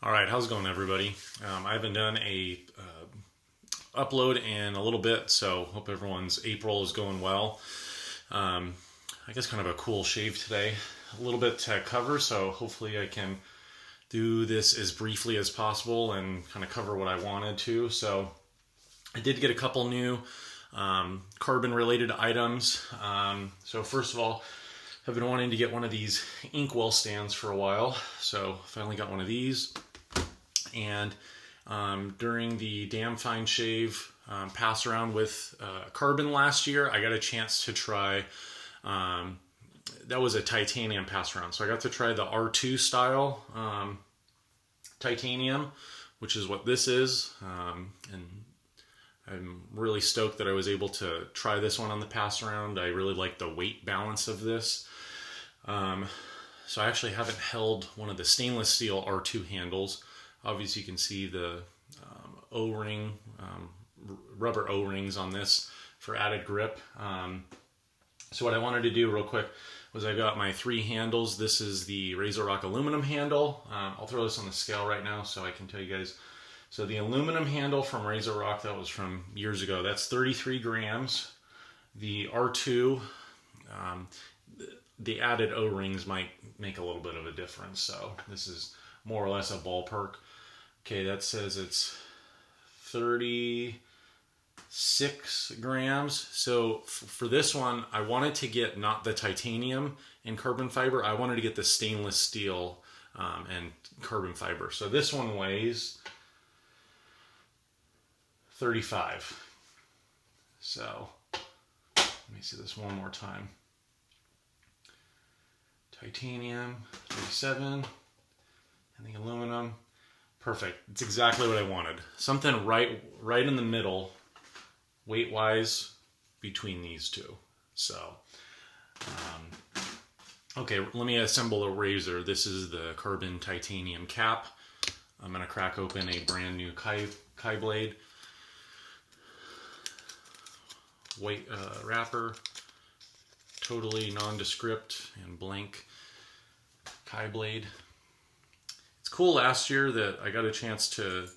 All right, how's it going, everybody? I haven't done a upload in a little bit, so hope everyone's April is going well. I guess kind of a cool shave today, a little bit to cover, so hopefully I can do this as briefly as possible and kind of cover what I wanted to. So I did get a couple new carbon-related items. So first of all, I've been wanting to get one of these inkwell stands for a while, so finally got one of these. And during the Damn Fine Shave pass around with carbon last year, I got a chance to try, that was a titanium pass around. So I got to try the R2 style titanium, which is what this is. And I'm really stoked that I was able to try this one on the pass around. I really like the weight balance of this. So I actually haven't held one of the stainless steel R2 handles. Obviously you can see the O-ring, rubber O-rings on this for added grip. So what I wanted to do real quick was I got my 3 handles. This is the RazoRock aluminum handle. I'll throw this on the scale right now so I can tell you guys. So the aluminum handle from RazoRock, that was from years ago, that's 33 grams. The R2, the added O-rings might make a little bit of a difference. So this is more or less a ballpark. Okay, that says it's 36 grams. So for this one, I wanted to get not the titanium and carbon fiber. I wanted to get the stainless steel and carbon fiber. So this one weighs 35. So let me see this one more time. Titanium, 37, and the aluminum. Perfect. It's exactly what I wanted. Something right in the middle, weight-wise, between these two. So, okay, let me assemble a razor. This is the carbon titanium cap. I'm going to crack open a brand new Kai blade. White wrapper. Totally nondescript and blank Kai blade. It's cool last year that I got a chance to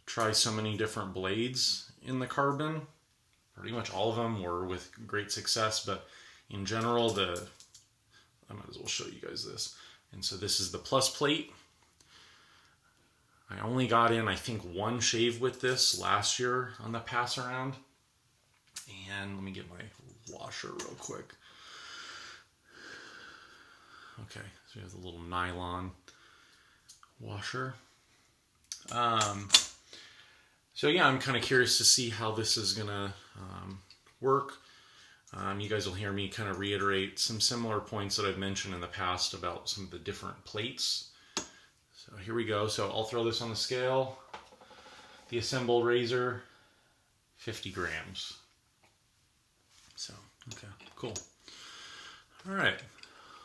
try so many different blades in the carbon. Pretty much all of them were with great success, but in general, I might as well show you guys this. And so this is the plus plate. I only got in, I think, 1 shave with this last year on the pass around. And let me get my washer real quick. Okay, so we have the little nylon washer. So yeah, I'm kind of curious to see how this is gonna work. You guys will hear me kind of reiterate some similar points that I've mentioned in the past about some of the different plates. So here we go. So I'll throw this on the scale. The assembled razor, 50 grams. So, okay, cool. All right.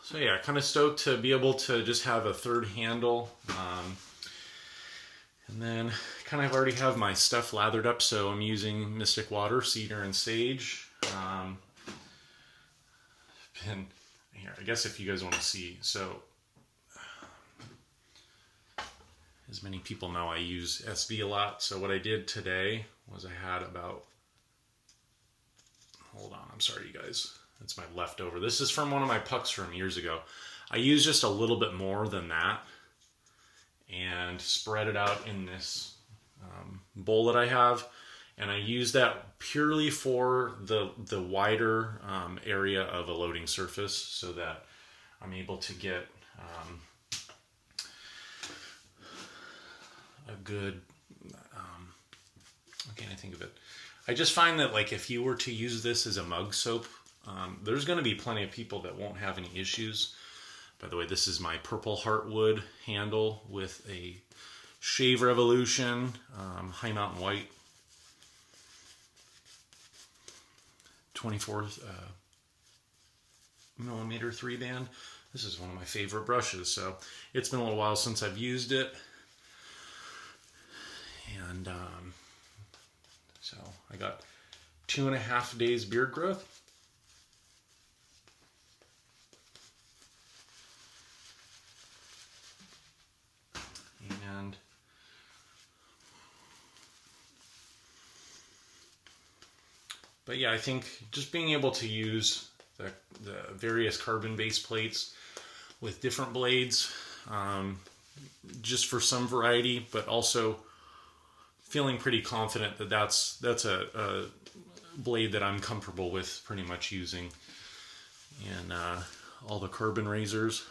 So yeah, kind of stoked to be able to just have a third handle. And then kind of already have my stuff lathered up, so I'm using Mystic Water, Cedar, and Sage. And here, I guess if you guys want to see, so as many people know, I use SV a lot. So what I did today was I had about, hold on, I'm sorry you guys. That's my leftover. This is from one of my pucks from years ago. I used just a little bit more than that and spread it out in this bowl that I have. And I use that purely for the wider area of a loading surface so that I'm able to get a good, I can't think of it. I just find that like if you were to use this as a mug soap, there's going to be plenty of people that won't have any issues. By the way, this is my Purple Heartwood handle with a Shave Revolution High Mountain White 24 millimeter 3-band. This is one of my favorite brushes, so it's been a little while since I've used it. And so I got 2.5 days beard growth. But yeah, I think just being able to use the various carbon base plates with different blades, just for some variety, but also feeling pretty confident that that's a blade that I'm comfortable with pretty much using. And all the carbon razors.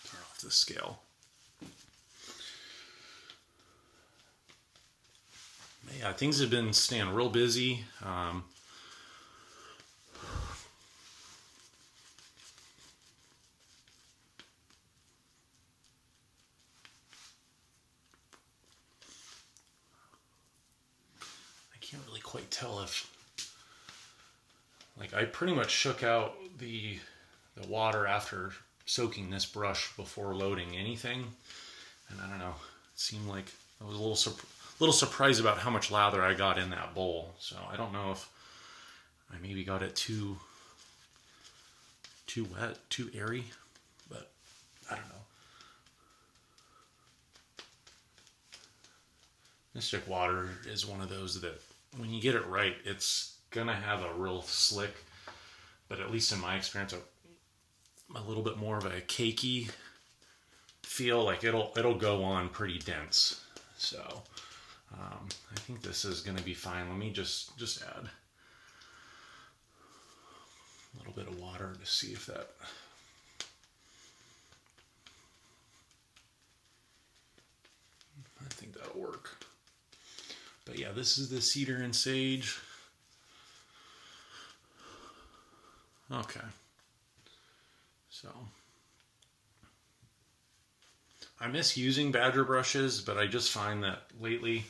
Turn off the scale. Yeah, things have been staying real busy. I can't really quite tell if, like, I pretty much shook out the water after soaking this brush before loading anything, and I don't know, it seemed like I was a little surprised about how much lather I got in that bowl. So I don't know if I maybe got it too wet, too airy, but I don't know. Mystic Water is one of those that when you get it right, it's gonna have a real slick, but at least in my experience, a little bit more of a cakey feel. Like it'll go on pretty dense. So I think this is gonna be fine. Let me just add a little bit of water to see if that. I think that'll work. But yeah, this is the cedar and sage. Okay. So I miss using Badger brushes, but I just find that lately,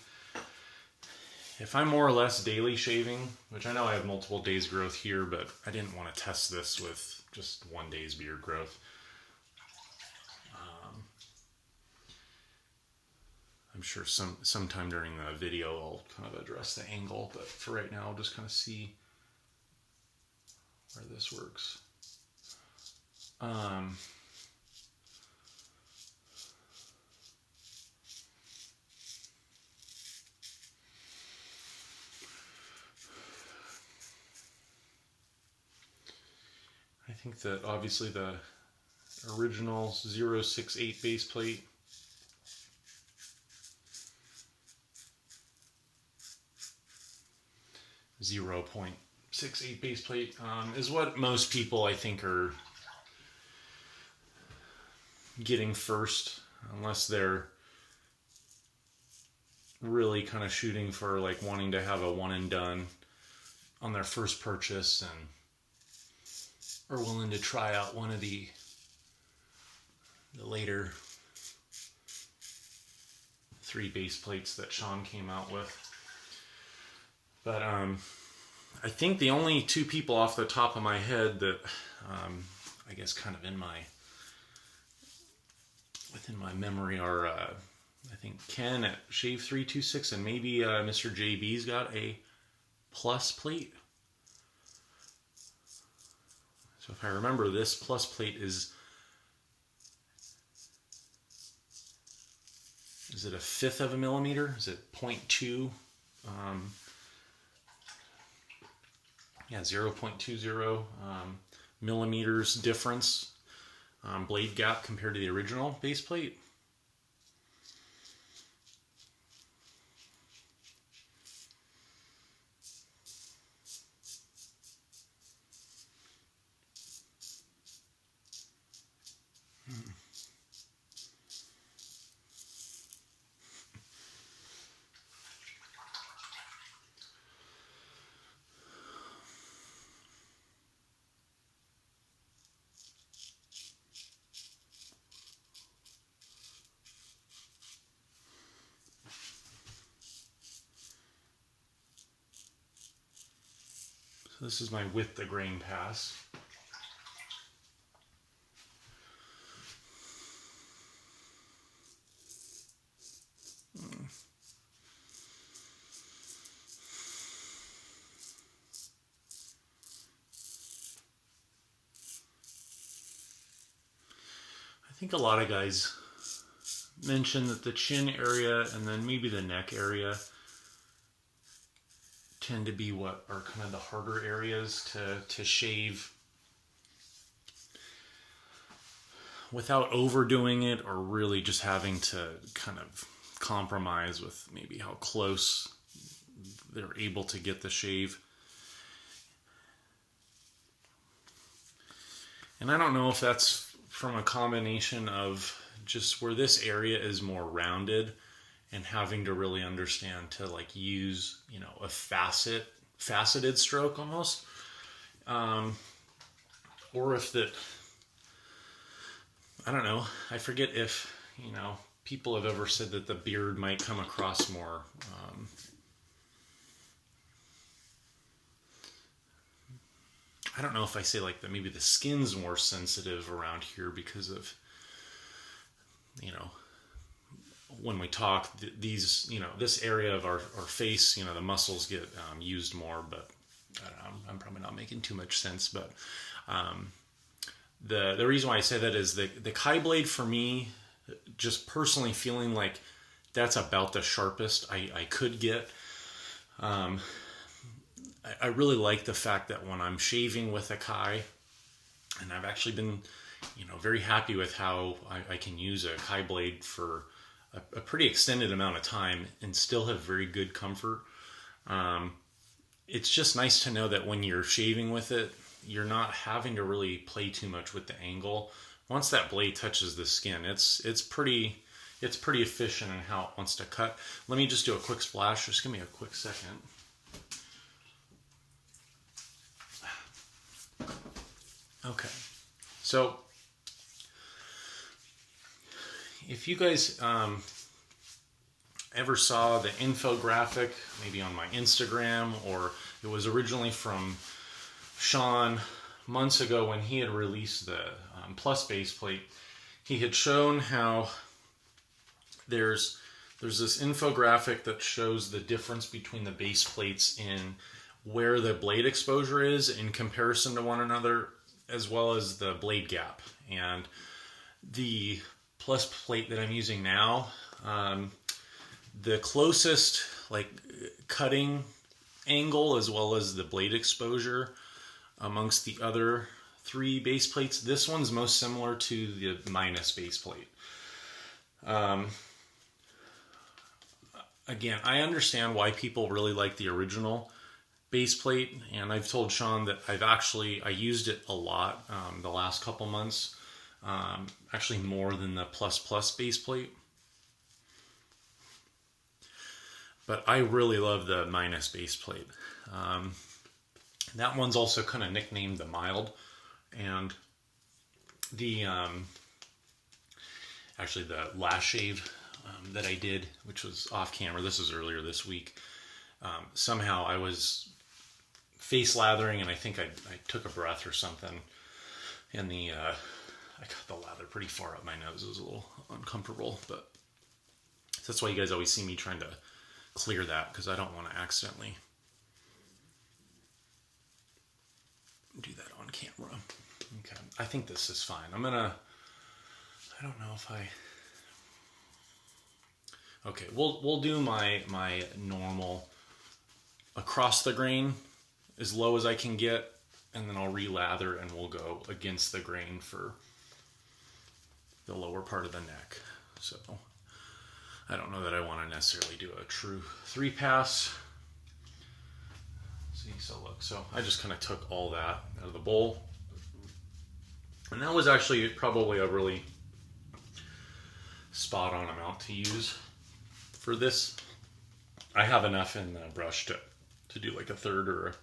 if I'm more or less daily shaving, which I know I have multiple days growth here, but I didn't want to test this with just 1 day's beard growth. I'm sure sometime during the video I'll kind of address the angle, but for right now I'll just kind of see where this works. I think that obviously the original 0.68 base plate .68 base plate is what most people I think are getting first, unless they're really kind of shooting for like wanting to have a one and done on their first purchase and are willing to try out one of the later 3 base plates that Sean came out with. But I think the only 2 people off the top of my head that I guess kind of within my memory are I think Ken at Shave 326 and maybe Mr. JB's got a plus plate. So if I remember, this plus plate is it a 1/5 of a millimeter? Is it 0.2? Yeah, 0.20 millimeters difference blade gap compared to the original base plate. So this is my with the grain pass. think a lot of guys mention that the chin area and then maybe the neck area tend to be what are kind of the harder areas to shave without overdoing it, or really just having to kind of compromise with maybe how close they're able to get the shave. And I don't know if that's from a combination of just where this area is more rounded and having to really understand to like use, you know, a faceted stroke almost. Or if that, I don't know, I forget if, you know, people have ever said that the beard might come across more, I don't know if I say like that maybe the skin's more sensitive around here because of, you know, when we talk, these, you know, this area of our face, you know, the muscles get used more, but I don't know, I'm probably not making too much sense, but the reason why I say that is the Kai blade for me, just personally feeling like that's about the sharpest I could get. I really like the fact that when I'm shaving with a Kai, and I've actually been, you know, very happy with how I can use a Kai blade for a pretty extended amount of time and still have very good comfort. It's just nice to know that when you're shaving with it, you're not having to really play too much with the angle. Once that blade touches the skin, it's pretty efficient in how it wants to cut. Let me just do a quick splash. Just give me a quick second. Okay, so if you guys ever saw the infographic, maybe on my Instagram, or it was originally from Sean months ago when he had released the Plus base plate, he had shown how there's this infographic that shows the difference between the base plates in where the blade exposure is in comparison to one another, as well as the blade gap. And the Plus plate that I'm using now, the closest like cutting angle as well as the blade exposure amongst the other three base plates, this one's most similar to the minus base plate. Again, I understand why people really like the original base plate, and I've told Sean that I used it a lot the last couple months, actually more than the plus base plate. But I really love the minus base plate. That one's also kind of nicknamed the mild, and the actually the last shave that I did, which was off camera, this is earlier this week, somehow I was face lathering, and I think I took a breath or something, and I got the lather pretty far up my nose. It was a little uncomfortable, but that's why you guys always see me trying to clear that, because I don't want to accidentally do that on camera. Okay, I think this is fine. I don't know if okay, we'll do my normal across the grain as low as I can get, and then I'll re-lather and we'll go against the grain for the lower part of the neck. So I don't know that I want to necessarily do a true 3-pass. See, so look, so I just kind of took all that out of the bowl, and that was actually probably a really spot on amount to use for this. I have enough in the brush to do like a third or a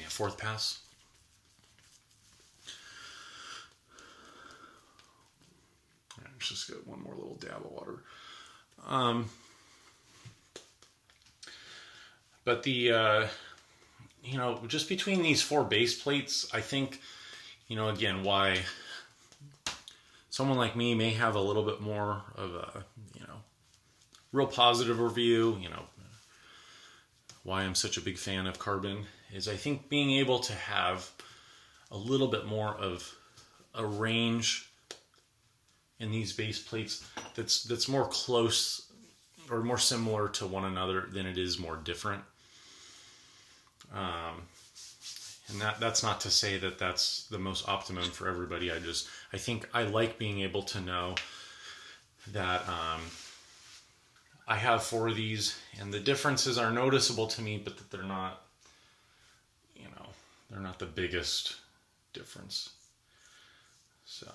fourth pass. Let's just get one more little dab of water. But the, you know, just between these 4 base plates, I think, you know, again, why someone like me may have a little bit more of a, you know, real positive review, you know, why I'm such a big fan of carbon is I think being able to have a little bit more of a range in these base plates that's more close or more similar to one another than it is more different. And that's not to say that that's the most optimum for everybody. I think I like being able to know that I have 4 of these, and the differences are noticeable to me, but that they're not, they're not the biggest difference. So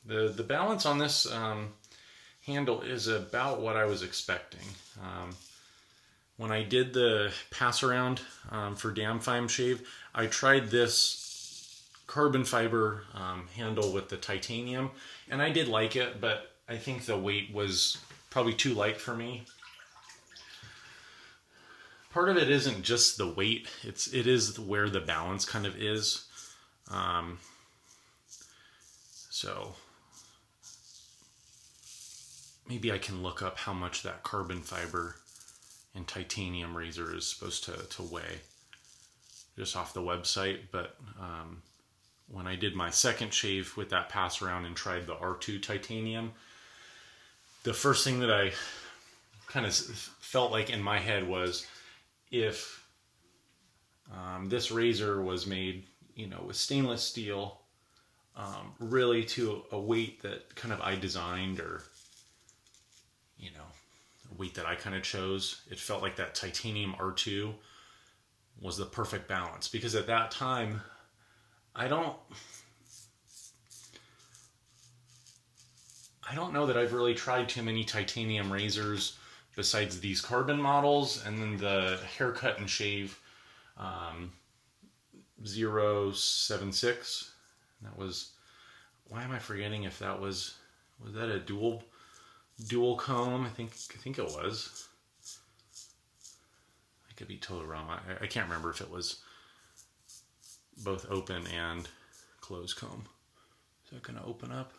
the balance on this handle is about what I was expecting. When I did the pass around for DamFime Shave, I tried this carbon fiber handle with the titanium, and I did like it, but I think the weight was probably too light for me. Part of it isn't just the weight, it is where the balance kind of is. So maybe I can look up how much that carbon fiber and titanium razor is supposed to weigh just off the website. But when I did my second shave with that pass around and tried the R2 titanium, the first thing that I kind of felt like in my head was, if this razor was made, with stainless steel, really to a weight that kind of I designed, or a weight that I kind of chose, it felt like that titanium R2 was the perfect balance. Because at that time, I don't know that I've really tried too many titanium razors besides these carbon models, and then the Haircut and Shave 076. That was, why am I forgetting if that was that a dual comb? I think it was. I could be totally wrong. I can't remember if it was both open and closed comb. Is that going to open up?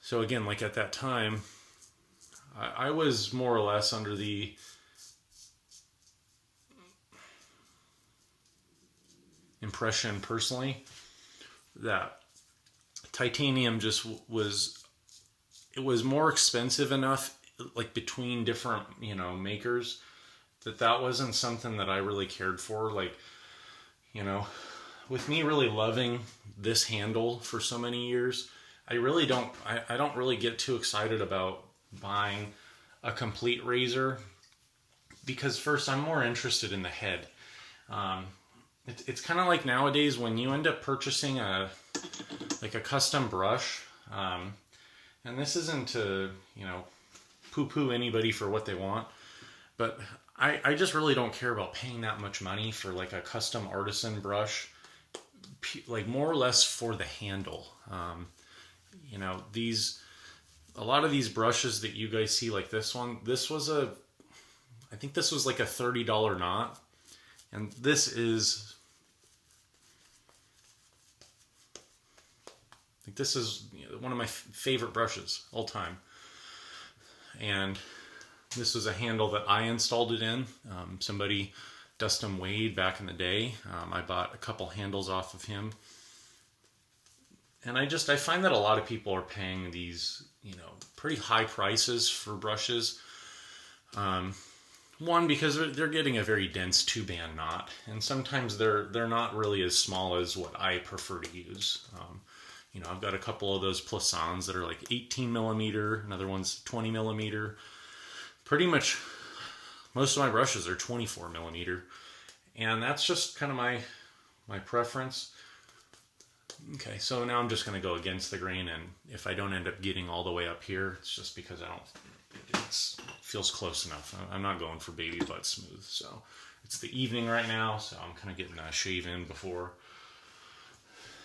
So again, like at that time, I was more or less under the impression personally that titanium just was more expensive enough, like between different makers, that wasn't something that I really cared for. Like, with me really loving this handle for so many years, I don't really get too excited about buying a complete razor, because first, I'm more interested in the head. It's kind of like nowadays when you end up purchasing a custom brush, and this isn't to poo-poo anybody for what they want, but I just really don't care about paying that much money for like a custom artisan brush, like more or less for the handle. A lot of these brushes that you guys see, like this one, I think this was like a $30 knot, and this is one of my favorite brushes all time. And this was a handle that I installed it in. Somebody, Dustin Wade, back in the day, I bought a couple handles off of him. And I find that a lot of people are paying these, pretty high prices for brushes. One, because they're getting a very dense 2-band knot, and sometimes they're not really as small as what I prefer to use. I've got a couple of those Plaisans that are like 18 millimeter, another one's 20 millimeter. Pretty much most of my brushes are 24 millimeter, and that's just kind of my preference. Okay, so now I'm just going to go against the grain, and if I don't end up getting all the way up here, it's just because it feels close enough. I'm not going for baby butt smooth. So it's the evening right now, so I'm kind of getting a shave in before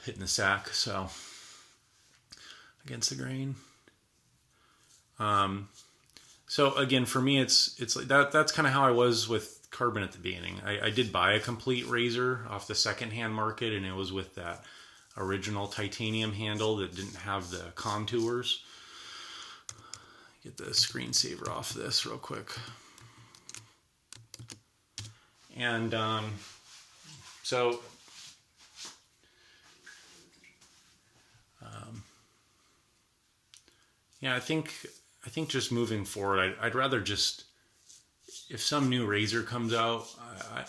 hitting the sack. So against the grain. So again, for me, it's like that's kind of how I was with carbon at the beginning. I did buy a complete razor off the secondhand market, and it was with that original titanium handle that didn't have the contours. Get the screensaver off this real quick. And so Yeah, I think just moving forward, I'd rather just, if some new razor comes out,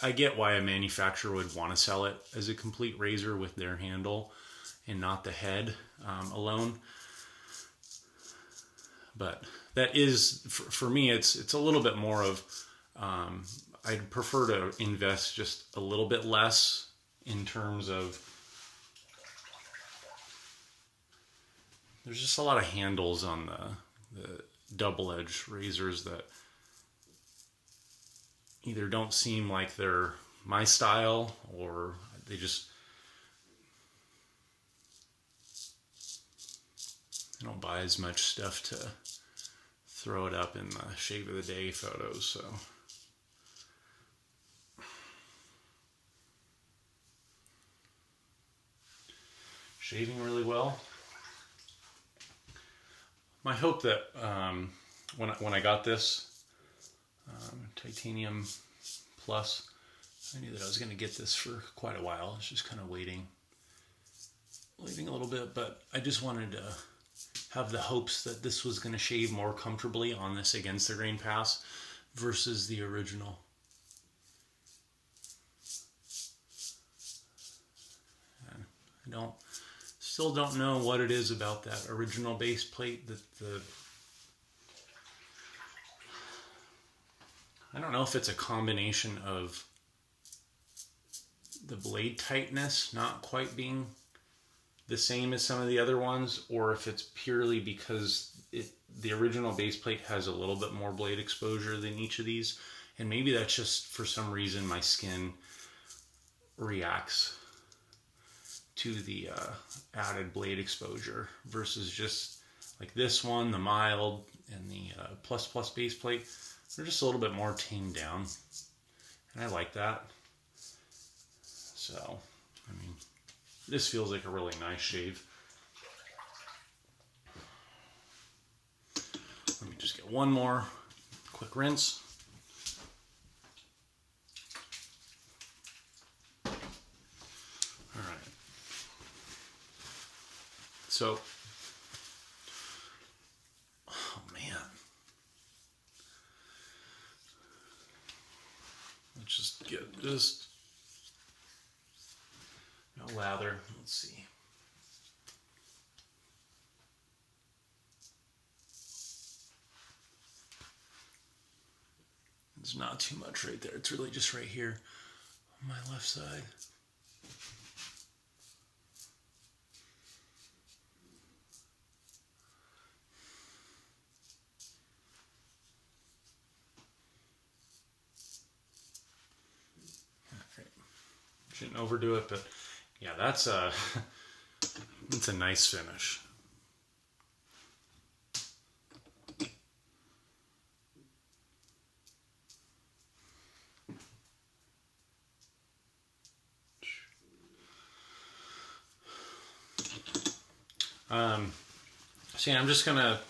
I get why a manufacturer would want to sell it as a complete razor with their handle and not the head alone. But that is, for me, it's a little bit more of, I'd prefer to invest just a little bit less in terms of, there's just a lot of handles on the double-edged razors that either don't seem like they're my style, or they just, I don't buy as much stuff to throw it up in the shave of the day photos. So shaving really well. My hope that when I got this Titanium Plus, I knew that I was going to get this for quite a while. I was just kind of waiting a little bit, but I just wanted to have the hopes that this was going to shave more comfortably on this Against the Grain pass versus the original. And I still don't know what it is about that original base plate that I don't know if it's a combination of the blade tightness not quite being the same as some of the other ones, or if it's purely because the original base plate has a little bit more blade exposure than each of these, and maybe that's just for some reason my skin reacts to the added blade exposure versus just like this one, the mild and the plus base plate. They're just a little bit more tamed down, and I like that. So, I mean, this feels like a really nice shave. Let me just get one more quick rinse. All right. So, oh man. Let's just get just no lather. Let's see. There's not too much right there. It's really just right here on my left side. Shouldn't overdo it, but yeah, that's a nice finish. So yeah, I'm just gonna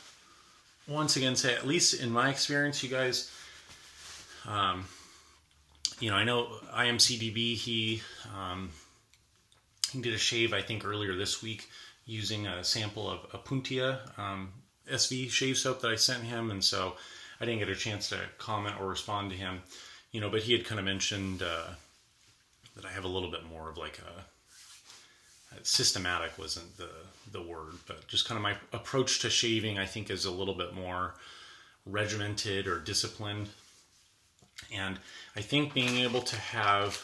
once again say, at least in my experience, you guys, I know IMCDB, he did a shave, I think, earlier this week using a sample of Apuntia SV shave soap that I sent him, and so I didn't get a chance to comment or respond to him, but he had kind of mentioned that I have a little bit more of like a systematic wasn't the word, but just kind of my approach to shaving, I think, is a little bit more regimented or disciplined. And I think being able to have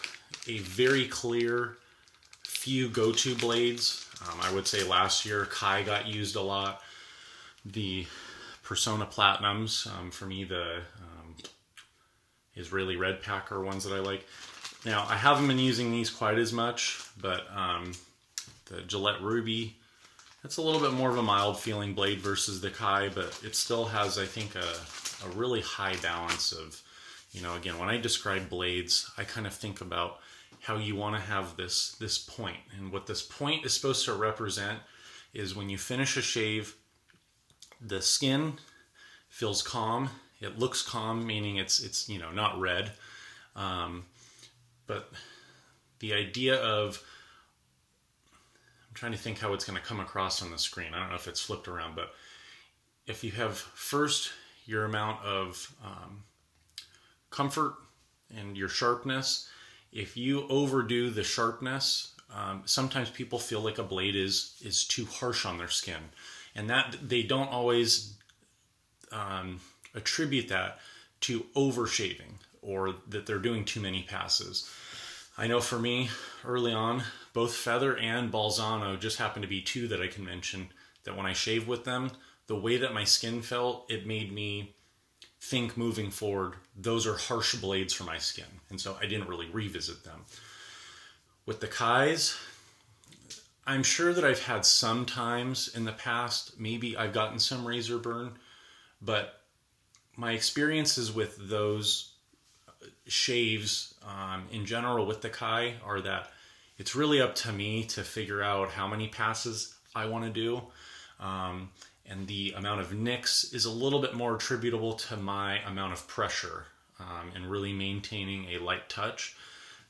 a very clear few go-to blades, I would say last year Kai got used a lot. The Persona Platinums, for me, the Israeli Red Packer ones that I like. Now, I haven't been using these quite as much, but the Gillette Ruby, that's a little bit more of a mild feeling blade versus the Kai, but it still has, I think, a really high balance of, again, when I describe blades, I kind of think about how you want to have this point. And what this point is supposed to represent is when you finish a shave, the skin feels calm. It looks calm, meaning it's not red. But the idea of, I'm trying to think how it's going to come across on the screen. I don't know if it's flipped around, but if you have first your amount of comfort and your sharpness, if you overdo the sharpness, sometimes people feel like a blade is too harsh on their skin, and that they don't always attribute that to overshaving or that they're doing too many passes. I know for me, early on, both Feather and Balzano just happen to be two that I can mention that when I shave with them, the way that my skin felt, it made me think moving forward, those are harsh blades for my skin. And so I didn't really revisit them. With the Kais, I'm sure that I've had some times in the past, maybe I've gotten some razor burn, but my experiences with those shaves in general with the Kai are that it's really up to me to figure out how many passes I want to do. And the amount of nicks is a little bit more attributable to my amount of pressure and really maintaining a light touch,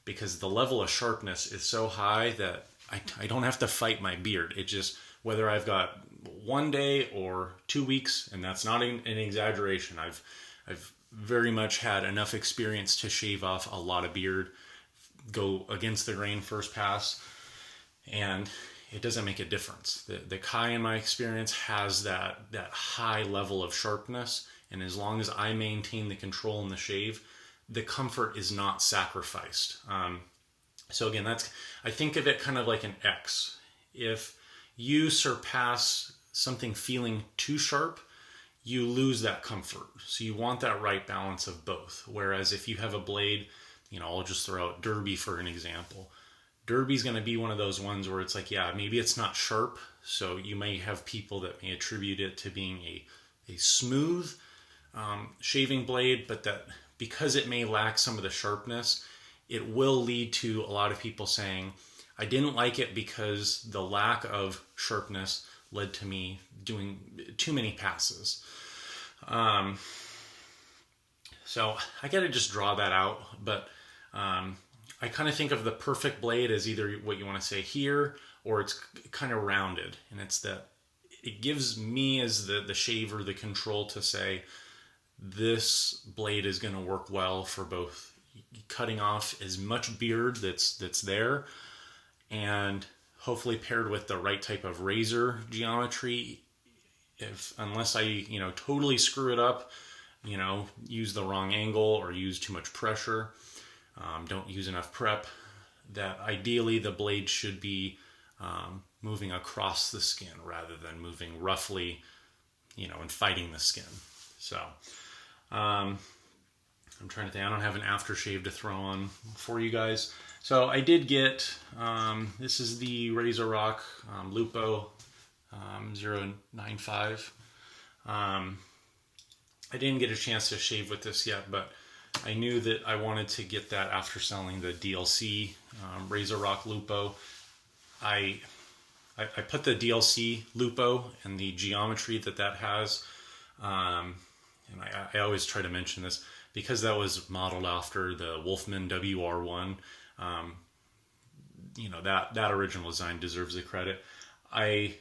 because the level of sharpness is so high that I don't have to fight my beard. It just, whether I've got 1 day or 2 weeks, and that's not an exaggeration, I've very much had enough experience to shave off a lot of beard, go against the grain first pass, and it doesn't make a difference. The Kai, in my experience, has that high level of sharpness, and as long as I maintain the control in the shave, the comfort is not sacrificed. So again, I think of it kind of like an X. If you surpass something feeling too sharp, you lose that comfort. So you want that right balance of both. Whereas if you have a blade, I'll just throw out Derby for an example. Derby's going to be one of those ones where it's like, yeah, maybe it's not sharp. So you may have people that may attribute it to being a smooth shaving blade, but that because it may lack some of the sharpness, it will lead to a lot of people saying, I didn't like it because the lack of sharpness led to me doing too many passes. So I got to just draw that out. But I kind of think of the perfect blade as either what you want to say here, or it's kind of rounded. And it's that it gives me as the shaver the control to say, this blade is going to work well for both cutting off as much beard that's there, and hopefully paired with the right type of razor geometry. Unless I totally screw it up, use the wrong angle or use too much pressure, don't use enough prep, that ideally the blade should be moving across the skin rather than moving roughly, and fighting the skin. So I'm trying to think. I don't have an aftershave to throw on for you guys. So I did get, this is the RazoRock Lupo 095. I didn't get a chance to shave with this yet, but I knew that I wanted to get that after selling the DLC RazoRock Lupo. I put the DLC Lupo and the geometry that has, and I always try to mention this, because that was modeled after the Wolfman WR1. That original design deserves the credit. I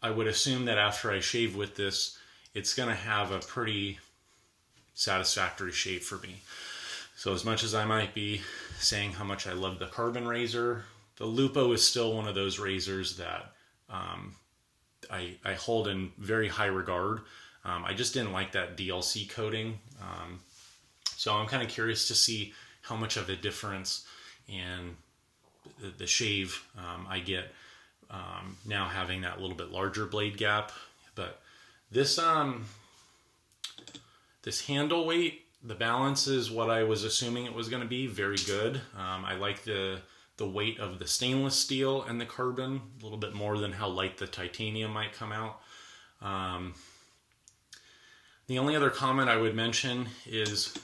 would assume that after I shave with this, it's going to have a pretty satisfactory shave for me. So as much as I might be saying how much I love the carbon razor, the Lupo is still one of those razors that I hold in very high regard. I just didn't like that DLC coating. So I'm kind of curious to see how much of a difference in the shave I get now having that little bit larger blade gap. But this handle weight, the balance is what I was assuming it was going to be, very good. I like the weight of the stainless steel and the carbon a little bit more than how light the titanium might come out. The only other comment I would mention is,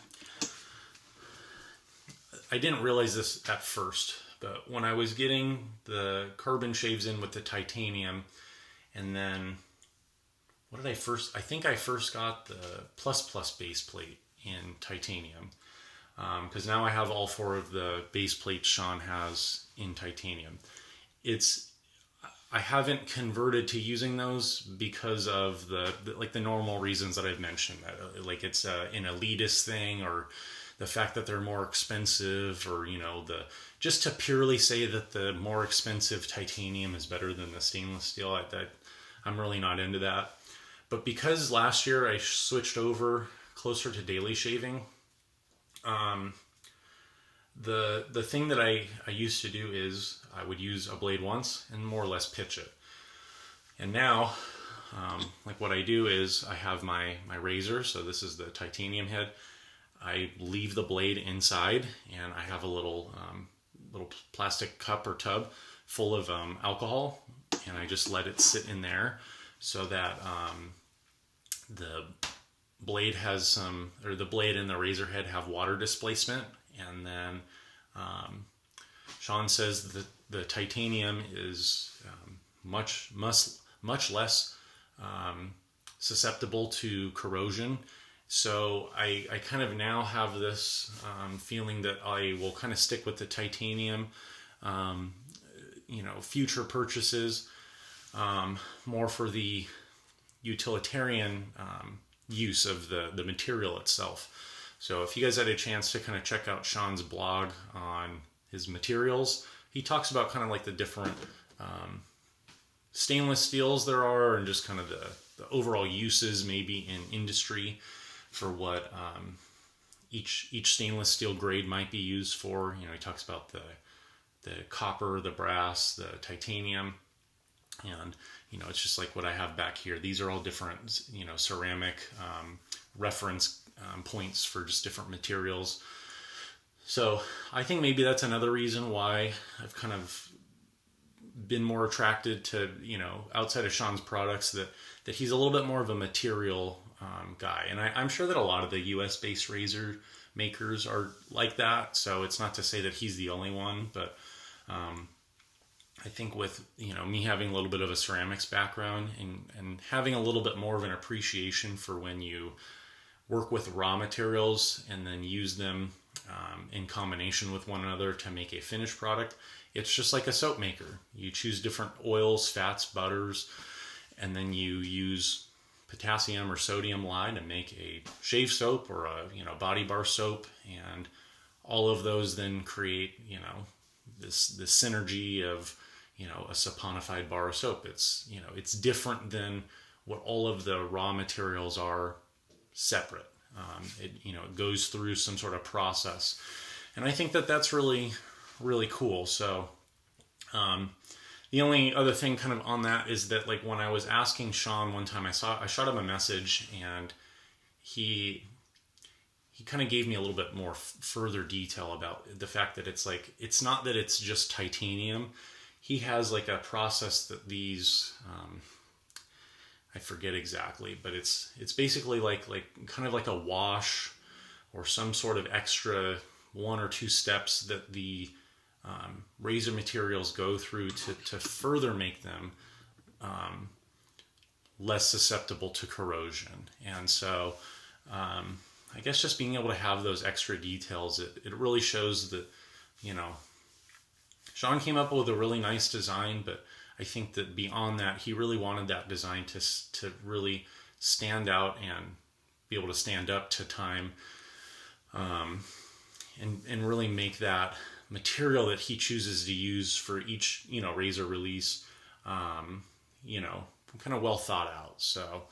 I didn't realize this at first, but when I was getting the carbon shaves in with the titanium, and then I think I first got the plus base plate in titanium, because now I have all 4 of the base plates Sean has in titanium. I haven't converted to using those because of the normal reasons that I've mentioned. That like it's an elitist thing, or the fact that they're more expensive, or just to purely say that the more expensive titanium is better than the stainless steel. I'm really not into that. But because last year I switched over closer to daily shaving, the thing that I used to do is I would use a blade once and more or less pitch it. And now, like what I do is I have my razor, so this is the titanium head. I leave the blade inside, and I have a little plastic cup or tub full of alcohol, and I just let it sit in there so that the blade has the blade and the razor head have water displacement. And then Sean says that the titanium is much less susceptible to corrosion. So I kind of now have this feeling that I will kind of stick with the titanium, future purchases, more for the utilitarian use of the material itself. So if you guys had a chance to kind of check out Sean's blog on his materials, he talks about kind of like the different stainless steels there are, and just kind of the overall uses maybe in industry for what each stainless steel grade might be used for. He talks about the copper, the brass, the titanium, and it's just like what I have back here. These are all different ceramic reference points for just different materials. So I think maybe that's another reason why I've kind of been more attracted to, outside of Sean's products, that he's a little bit more of a material guy. And I'm sure that a lot of the US based razor makers are like that. So it's not to say that he's the only one, but I think with, me having a little bit of a ceramics background and having a little bit more of an appreciation for when you work with raw materials and then use them in combination with one another to make a finished product. It's just like a soap maker. You choose different oils, fats, butters, and then you use potassium or sodium lye to make a shave soap or a body bar soap, and all of those then create this synergy of a saponified bar of soap. It's different than what all of the raw materials are separate. It goes through some sort of process, and I think that that's really, really cool. So the only other thing kind of on that is that, like, when I was asking Sean one time, I shot him a message, and he kind of gave me a little bit more further detail about the fact that it's not that it's just titanium. He has like a process that these I forget exactly, but it's basically like kind of like a wash or some sort of extra 1 or 2 steps that the razor materials go through to further make them less susceptible to corrosion. And so I guess just being able to have those extra details, it really shows that, Sean came up with a really nice design, but I think that beyond that, he really wanted that design to really stand out and be able to stand up to time, and really make that material that he chooses to use for each razor release kind of well thought out. So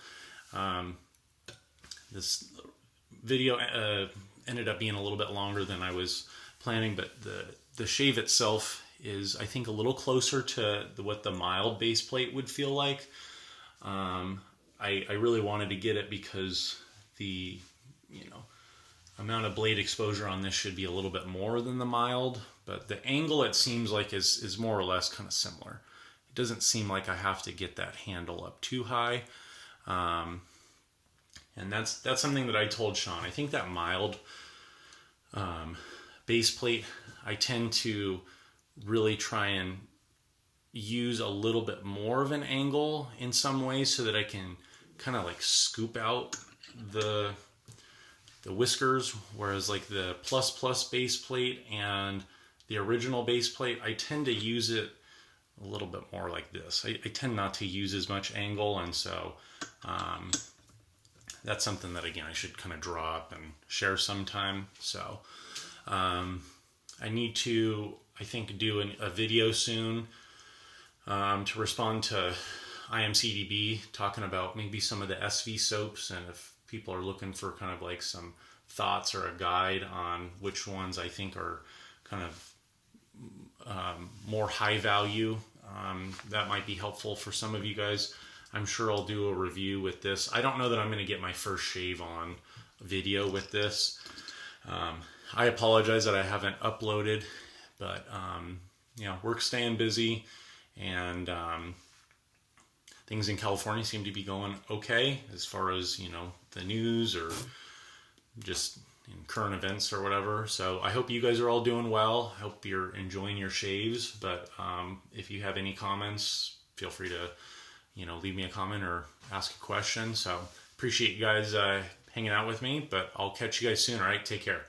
this video ended up being a little bit longer than I was planning, but the shave itself is, I think, a little closer to what the mild base plate would feel like. I really wanted to get it because the amount of blade exposure on this should be a little bit more than the mild, but the angle, it seems like, is more or less kind of similar. It doesn't seem like I have to get that handle up too high, and that's something that I told Sean. I think that mild base plate, I tend to really try and use a little bit more of an angle in some ways so that I can kind of like scoop out the whiskers, whereas like the plus base plate and the original base plate, I tend to use it a little bit more like this. I tend not to use as much angle, and so that's something that, again, I should kind of draw up and share sometime. So I need to, I think, do a video soon to respond to IMCDB talking about maybe some of the SV soaps, and if people are looking for kind of like some thoughts or a guide on which ones I think are kind of more high value, that might be helpful for some of you guys. I'm sure I'll do a review with this. I don't know that I'm going to get my first shave on video with this. I apologize that I haven't uploaded, but work's staying busy, and things in California seem to be going okay as far as, the news or just current events or whatever. So I hope you guys are all doing well. I hope you're enjoying your shaves. But if you have any comments, feel free to, leave me a comment or ask a question. So appreciate you guys hanging out with me, but I'll catch you guys soon. All right. Take care.